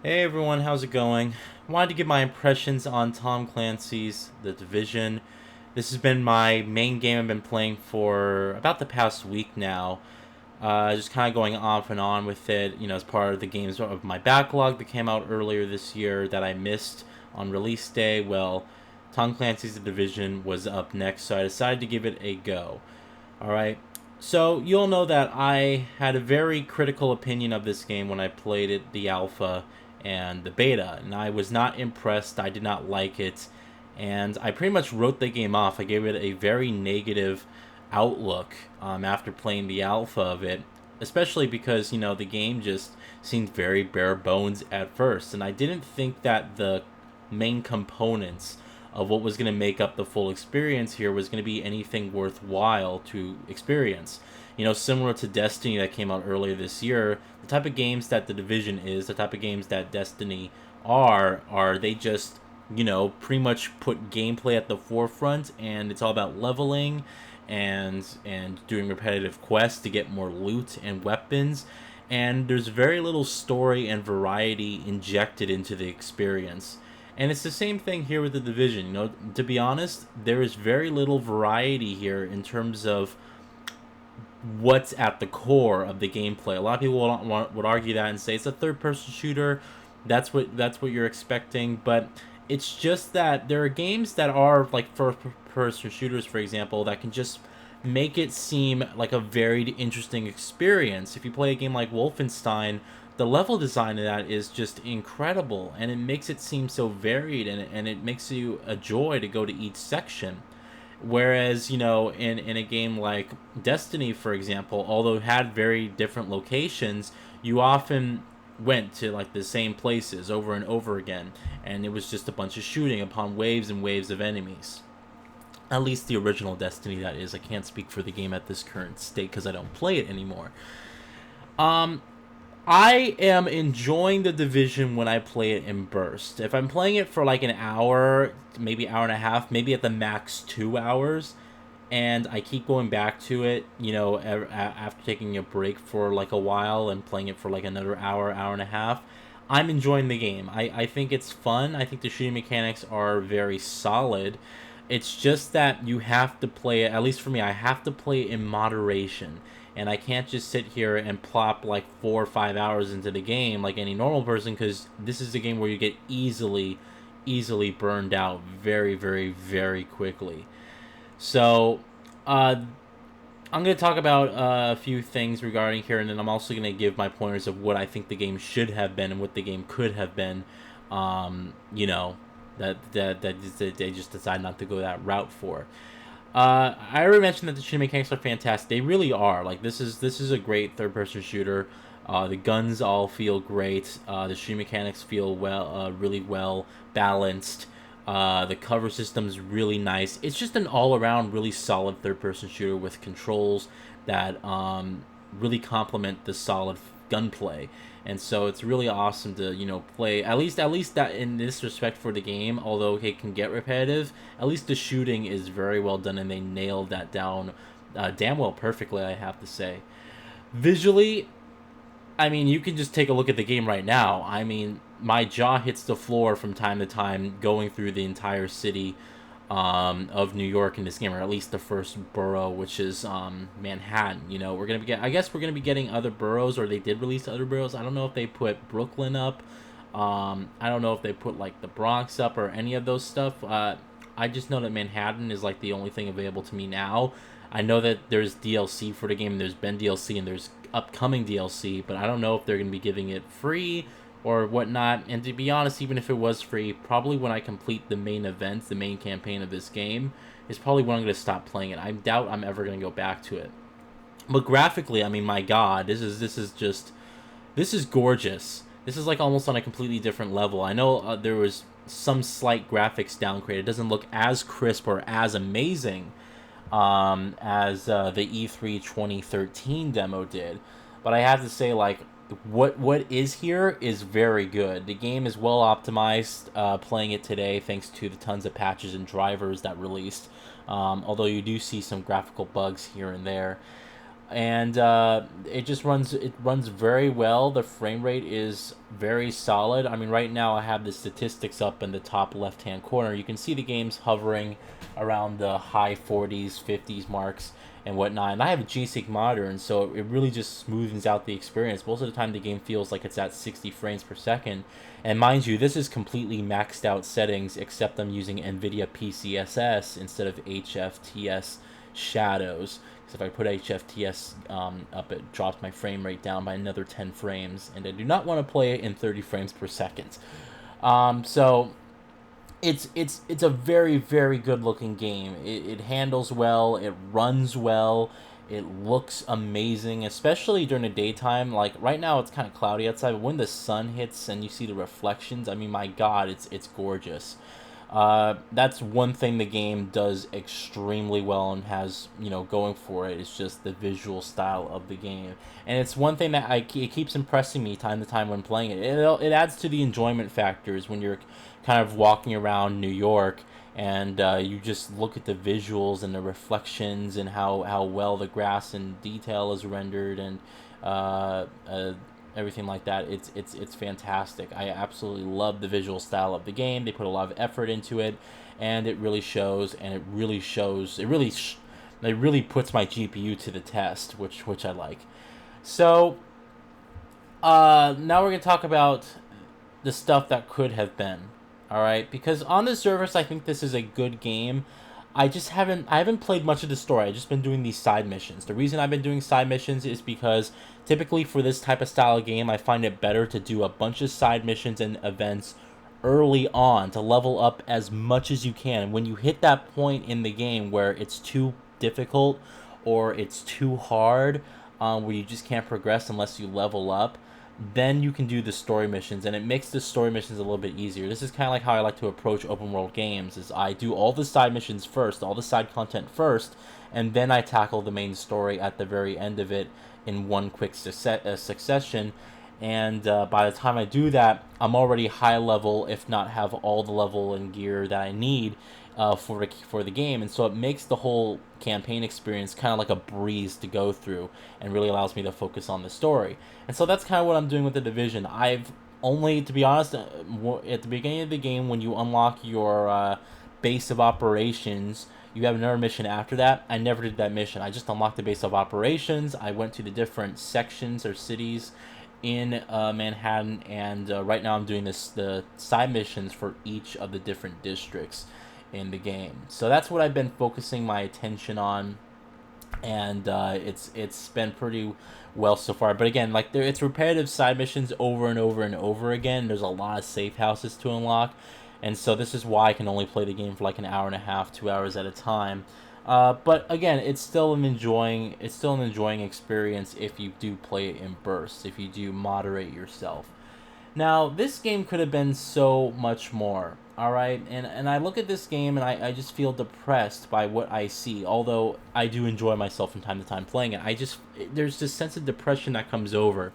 Hey everyone, how's it going? Wanted to give my impressions on Tom Clancy's The Division. This has been my main game I've been playing for about the past week now. Just kind of going off and on with it, as part of the games of my backlog that came out earlier this year that I missed on release day. Well, Tom Clancy's The Division was up next, so I decided to give it a go. Alright, so you all know that I had a very critical opinion of this game when I played it, the alpha and the beta, and I was not impressed. I did not like it, and I pretty much wrote the game off. I gave it a very negative outlook after playing the alpha of it, especially because the game just seemed very bare bones at first, and I didn't think that the main components of what was going to make up the full experience here was going to be anything worthwhile to experience. Similar to Destiny that came out earlier this year, the type of games that The Division is, the type of games that Destiny are they just, pretty much put gameplay at the forefront, and it's all about leveling and doing repetitive quests to get more loot and weapons, and there's very little story and variety injected into the experience. And it's the same thing here with The Division. To be honest, there is very little variety here in terms of what's at the core of the gameplay. A lot of people would argue that and say it's a third-person shooter. That's what you're expecting, but it's just that there are games that are like first-person shooters, for example, that can just make it seem like a very interesting experience. If you play a game like Wolfenstein, the level design of that is just incredible, and it makes it seem so varied, and it makes you a joy to go to each section. Whereas, in a game like Destiny, for example, although it had very different locations, you often went to like the same places over and over again, and it was just a bunch of shooting upon waves and waves of enemies. At least the original Destiny, that is. I can't speak for the game at this current state because I don't play it anymore. Um, I am enjoying The Division when I play it in bursts. If I'm playing it for like an hour, maybe hour and a half, maybe at the max 2 hours, and I keep going back to it, after taking a break for like a while and playing it for like another hour, hour and a half, I'm enjoying the game. I think it's fun. I think the shooting mechanics are very solid. It's just that you have to play it, at least for me, I have to play it in moderation. And I can't just sit here and plop like 4 or 5 hours into the game like any normal person, because this is a game where you get easily burned out very, very, very quickly. So, I'm going to talk about a few things regarding here, and then I'm also going to give my pointers of what I think the game should have been and what the game could have been. Um, you know, that they just decide not to go that route for. I already mentioned that the shooting mechanics are fantastic. They really are. Like this is a great third-person shooter. The guns all feel great. The shooting mechanics feel really well balanced. The cover system's really nice. It's just an all-around really solid third-person shooter with controls that really complement the solid gunplay. And so it's really awesome to play at least that in this respect for the game. Although it can get repetitive, at least the shooting is very well done, and they nailed that down damn well perfectly, I have to say. Visually, I mean, you can just take a look at the game right now. I mean, my jaw hits the floor from time to time going through the entire city of New York in this game, or at least the first borough, which is Manhattan. I guess we're gonna be getting other boroughs, or they did release other boroughs. I don't know if they put Brooklyn up. I don't know if they put like the Bronx up or any of those stuff. I just know that Manhattan is like the only thing available to me now. I know that there's DLC for the game, and there's been DLC, and there's upcoming DLC, but I don't know if they're gonna be giving it free or whatnot. And to be honest, even if it was free, probably when I complete the main event, the main campaign of this game, is probably when I'm going to stop playing it. I doubt I'm ever going to go back to it. But graphically, I mean, my God, this is gorgeous. This is like almost on a completely different level. I know there was some slight graphics downgrade. It doesn't look as crisp or as amazing as the E3 2013 demo did, but I have to say, like, what is here is very good. The game is well optimized. Playing it today, thanks to the tons of patches and drivers that released. Although you do see some graphical bugs here and there. and it runs very well. The frame rate is very solid. I mean, right now I have the statistics up in the top left hand corner. You can see the game's hovering around the high 40s 50s marks and whatnot, and I have a G-Sync monitor, and so it really just smoothens out the experience. Most of the time the game feels like it's at 60 frames per second, and mind you, this is completely maxed out settings, except I'm using NVIDIA PCSS instead of HFTS shadows. Because if I put HFTS up, it drops my frame rate down by another 10 frames, and I do not want to play it in 30 frames per second. So it's a very, very good looking game. It handles well, it runs well, it looks amazing, especially during the daytime. Like right now it's kind of cloudy outside, but when the sun hits and you see the reflections, I mean, my god, it's gorgeous. That's one thing the game does extremely well and has, going for it. It's just the visual style of the game, and it's one thing that it keeps impressing me time to time when playing it. It adds to the enjoyment factors when you're kind of walking around New York, and you just look at the visuals and the reflections and how well the grass and detail is rendered, and uh, uh, everything like that. It's fantastic. I absolutely love the visual style of the game. They put a lot of effort into it, and it really shows. And it really shows. It really puts my GPU to the test, which I like. So now we're gonna talk about the stuff that could have been. All right, because on the surface, I think this is a good game. I haven't played much of the story. I've just been doing these side missions. The reason I've been doing side missions is because typically for this type of style of game, I find it better to do a bunch of side missions and events early on to level up as much as you can. When you hit that point in the game where it's too difficult or it's too hard, where you just can't progress unless you level up, then you can do the story missions, and it makes the story missions a little bit easier. This is kind of like how I like to approach open world games, is I do all the side missions first, all the side content first, and then I tackle the main story at the very end of it in one quick succession. And by the time I do that, I'm already high level, if not have all the level and gear that I need for the game, and so it makes the whole campaign experience kind of like a breeze to go through, and really allows me to focus on the story. And so that's kind of what I'm doing with the Division. I've only, to be honest, at the beginning of the game, when you unlock your base of operations, you have another mission after that. I never did that mission. I just unlocked the base of operations. I went to the different sections or cities in Manhattan, and right now I'm doing the side missions for each of the different districts in the game. So that's what I've been focusing my attention on, and it's been pretty well so far. But again, like it's repetitive side missions over and over and over again. There's a lot of safe houses to unlock, and so this is why I can only play the game for like an hour and a half, 2 hours at a time. But again, it's still an enjoying experience if you do play it in bursts, if you do moderate yourself. Now, this game could have been so much more, alright? And I look at this game and I just feel depressed by what I see, although I do enjoy myself from time to time playing it. There's this sense of depression that comes over.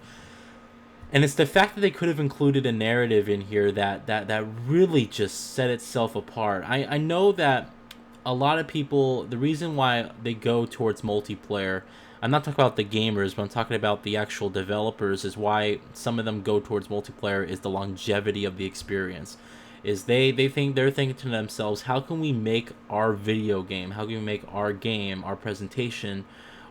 And it's the fact that they could have included a narrative in here that really just set itself apart. I know that a lot of people, the reason why they go towards multiplayer, I'm not talking about the gamers, but I'm talking about the actual developers, is why some of them go towards multiplayer, is the longevity of the experience. Is they're thinking to themselves, how can we make our video game, how can we make our game, our presentation,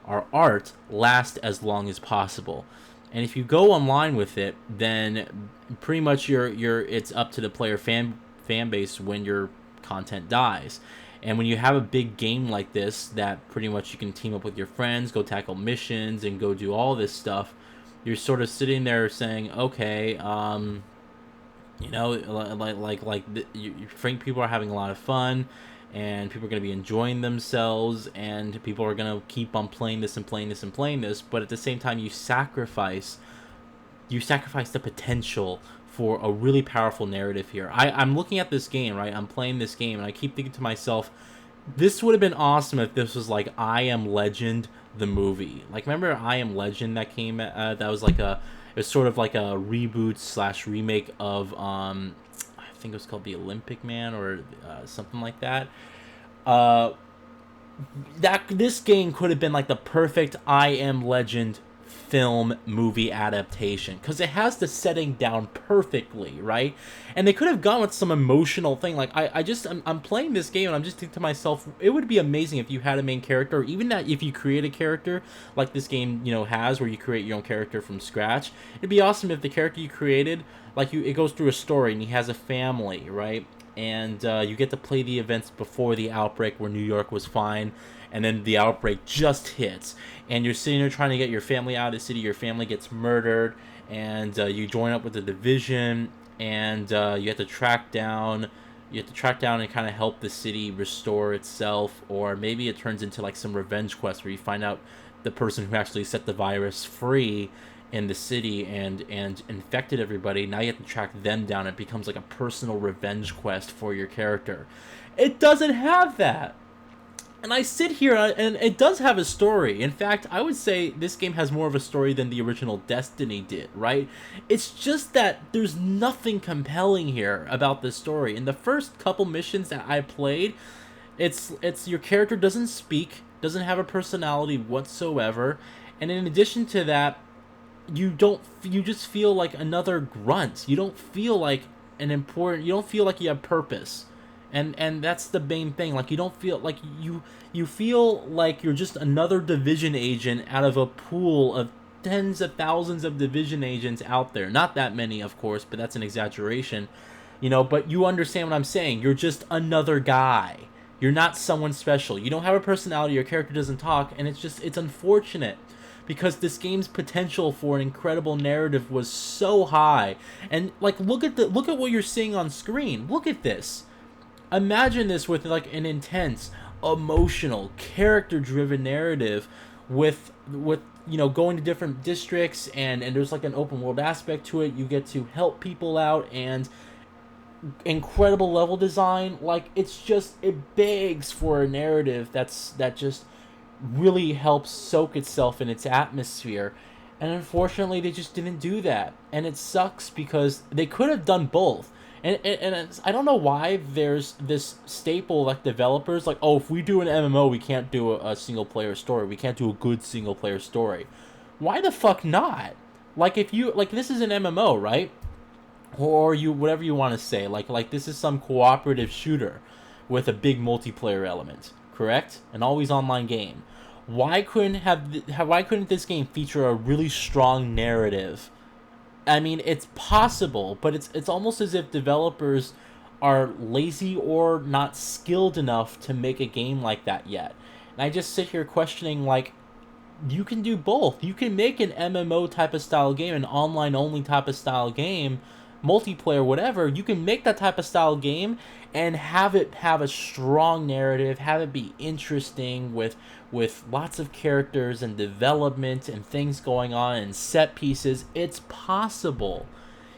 our art last as long as possible? And if you go online with it, then pretty much it's up to the player fan base when your content dies. And when you have a big game like this, that pretty much you can team up with your friends, go tackle missions, and go do all this stuff, you're sort of sitting there saying, okay, you think people are having a lot of fun, and people are going to be enjoying themselves, and people are going to keep on playing this and playing this and playing this, but at the same time you sacrifice the potential for a really powerful narrative here. I'm looking at this game, right? I'm playing this game, and I keep thinking to myself, this would have been awesome if this was like I Am Legend, the movie. Like, remember I Am Legend that came? That was like it's sort of like a reboot slash remake of I think it was called The Olympic Man or something like that. that this game could have been like the perfect I Am Legend film movie adaptation because it has the setting down perfectly, right? And they could have gone with some emotional thing. Like I'm playing this game and I'm just thinking to myself, it would be amazing if you had a main character, or even that if you create a character like this game, has, where you create your own character from scratch. It'd be awesome if the character you created, it goes through a story and he has a family, right? And you get to play the events before the outbreak where New York was fine, and then the outbreak just hits, and you're sitting there trying to get your family out of the city. Your family gets murdered, and you join up with the division, and you have to track down. You have to track down and kind of help the city restore itself, or maybe it turns into like some revenge quest where you find out the person who actually set the virus free in the city and infected everybody. Now you have to track them down. It becomes like a personal revenge quest for your character. It doesn't have that. And I sit here, and it does have a story. In fact, I would say this game has more of a story than the original Destiny did, right? It's just that there's nothing compelling here about this story. In the first couple missions that I played, it's your character doesn't speak, doesn't have a personality whatsoever, and in addition to that, you just feel like another grunt. You don't feel like you don't feel like you have purpose. And that's the main thing. Like, you don't feel like you feel like you're just another division agent out of a pool of tens of thousands of division agents out there. Not that many, of course, but that's an exaggeration. But you understand what I'm saying. You're just another guy. You're not someone special. You don't have a personality. Your character doesn't talk, and it's unfortunate because this game's potential for an incredible narrative was so high. And like, look at what you're seeing on screen. Look at this. Imagine this with like an intense, emotional, character-driven narrative with going to different districts, and there's like an open world aspect to it. You get to help people out, and incredible level design. Like, it begs for a narrative that just really helps soak itself in its atmosphere. And unfortunately, they just didn't do that, and it sucks because they could have done both. And I don't know why there's this staple, like, developers, like, oh, if we do an MMO, we can't do a single-player story. We can't do a good single-player story. Why the fuck not? Like, if you, like, this is an MMO, right? Or whatever you want to say. Like this is some cooperative shooter with a big multiplayer element, correct? An always online game. Why couldn't this game feature a really strong narrative? I mean, it's possible, but it's almost as if developers are lazy or not skilled enough to make a game like that yet. And I just sit here questioning, like, you can do both. You can make an MMO type of style game, an online only type of style game, multiplayer, whatever. You can make that type of style game and have it have a strong narrative, have it be interesting with lots of characters and development and things going on and set pieces. It's possible.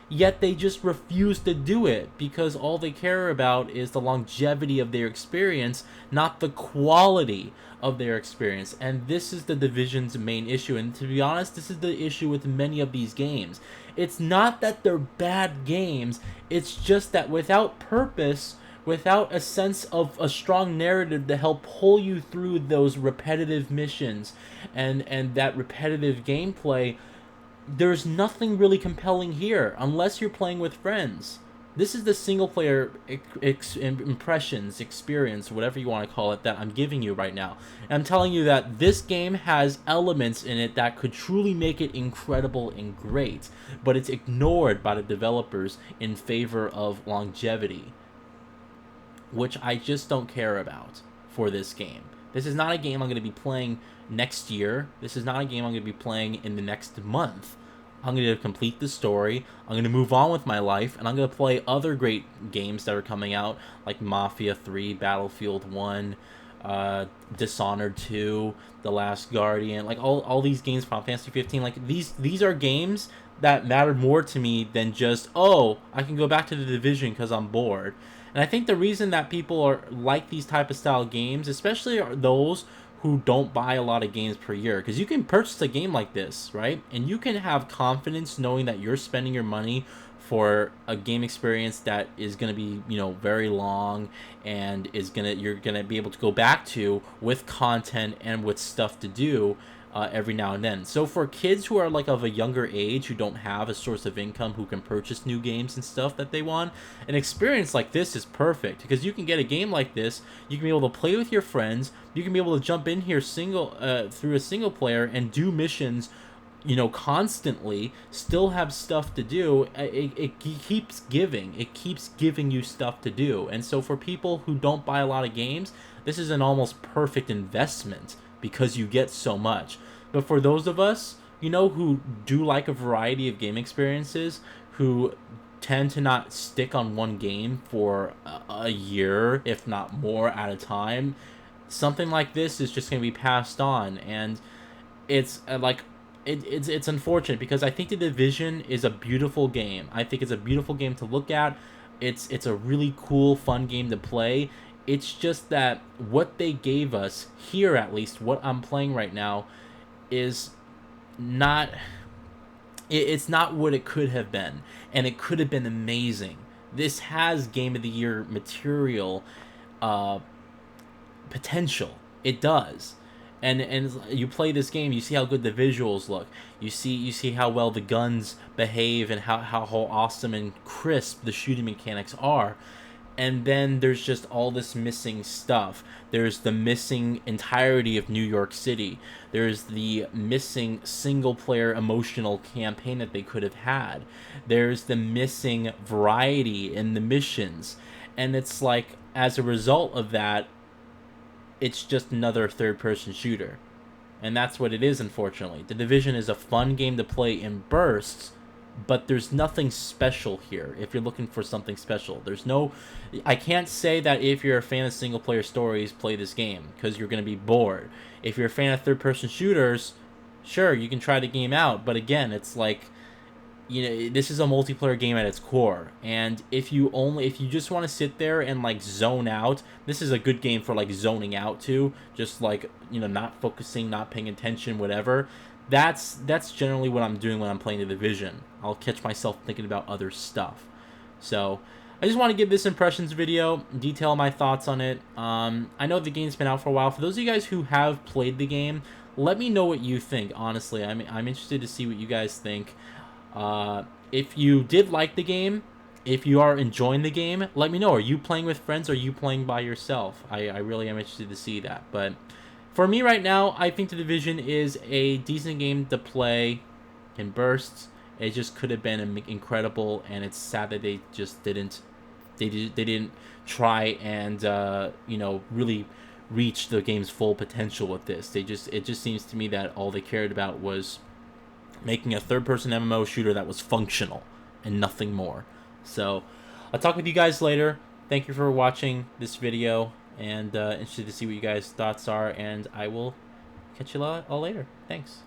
Yet they just refuse to do it because all they care about is the longevity of their experience, not the quality of their experience. And this is the Division's main issue. And to be honest, this is the issue with many of these games. It's not that they're bad games, it's just that without purpose, without a sense of a strong narrative to help pull you through those repetitive missions and that repetitive gameplay, there's nothing really compelling here unless you're playing with friends. This is the single player impressions, experience, whatever you want to call it, that I'm giving you right now. And I'm telling you that this game has elements in it that could truly make it incredible and great, but it's ignored by the developers in favor of longevity, which I just don't care about for this game. This is not a game I'm going to be playing next year. This is not a game I'm going to be playing in the next month. I'm going to complete the story, I'm going to move on with my life, and I'm going to play other great games that are coming out, like Mafia 3, Battlefield 1, Dishonored 2, The Last Guardian, like all these games, Final Fantasy 15, like these are games that matter more to me than just, oh, I can go back to the Division because I'm bored. And I think the reason that people are like these type of style games, especially are those who don't buy a lot of games per year, because you can purchase a game like this, right? And you can have confidence knowing that you're spending your money for a game experience that is going to be, you know, very long, and you're gonna be able to go back to with content and with stuff to do every now and then. So for kids who are like of a younger age, who don't have a source of income, who can purchase new games and stuff that they want, an experience like this is perfect, because you can get a game like this, you can be able to play with your friends, you can be able to jump in here through a single player and do missions, you know, constantly, still have stuff to do. It keeps giving. It keeps giving you stuff to do. And so for people who don't buy a lot of games, this is an almost perfect investment because you get so much. But for those of us, you know, who do like a variety of game experiences, who tend to not stick on one game for a year, if not more, at a time, something like this is just going to be passed on. And it's it's unfortunate, because I think The Division is a beautiful game. I think it's a beautiful game to look at. It's a really cool, fun game to play. It's just that what they gave us here, at least what I'm playing right now, is not it's not what it could have been, and it could have been amazing. This has Game of the Year material potential. It does. And you play this game, you see how good the visuals look. You see how well the guns behave, and how awesome and crisp the shooting mechanics are. And then there's just all this missing stuff. There's the missing entirety of New York City. There's the missing single-player emotional campaign that they could have had. There's the missing variety in the missions. And it's like, as a result of that, it's just another third-person shooter. And that's what it is, unfortunately. The Division is a fun game to play in bursts, but there's nothing special here. If you're looking for something special, I can't say that if you're a fan of single player stories, play this game, because you're going to be bored. If you're a fan of third person shooters, sure, you can try the game out, but again, it's like, you know, this is a multiplayer game at its core. And if you just want to sit there and like zone out, this is a good game for like zoning out too, just like, you know, not focusing, not paying attention, whatever. That's generally what I'm doing when I'm playing The Division. I'll catch myself thinking about other stuff. So I just want to give this impressions video, detail my thoughts on it. I know the game's been out for a while. For those of you guys who have played the game, let me know what you think. Honestly, I'm interested to see what you guys think. If you did like the game, if you are enjoying the game, let me know. Are you playing with friends, or are you playing by yourself? I really am interested to see that. But for me right now, I think The Division is a decent game to play in bursts. It just could have been incredible, and it's sad that they just didn't. They didn't try and you know, really reach the game's full potential with this. It just seems to me that all they cared about was making a third-person MMO shooter that was functional and nothing more. So I'll talk with you guys later. Thank you for watching this video, and interested to see what you guys' thoughts are, and I will catch you all later. Thanks.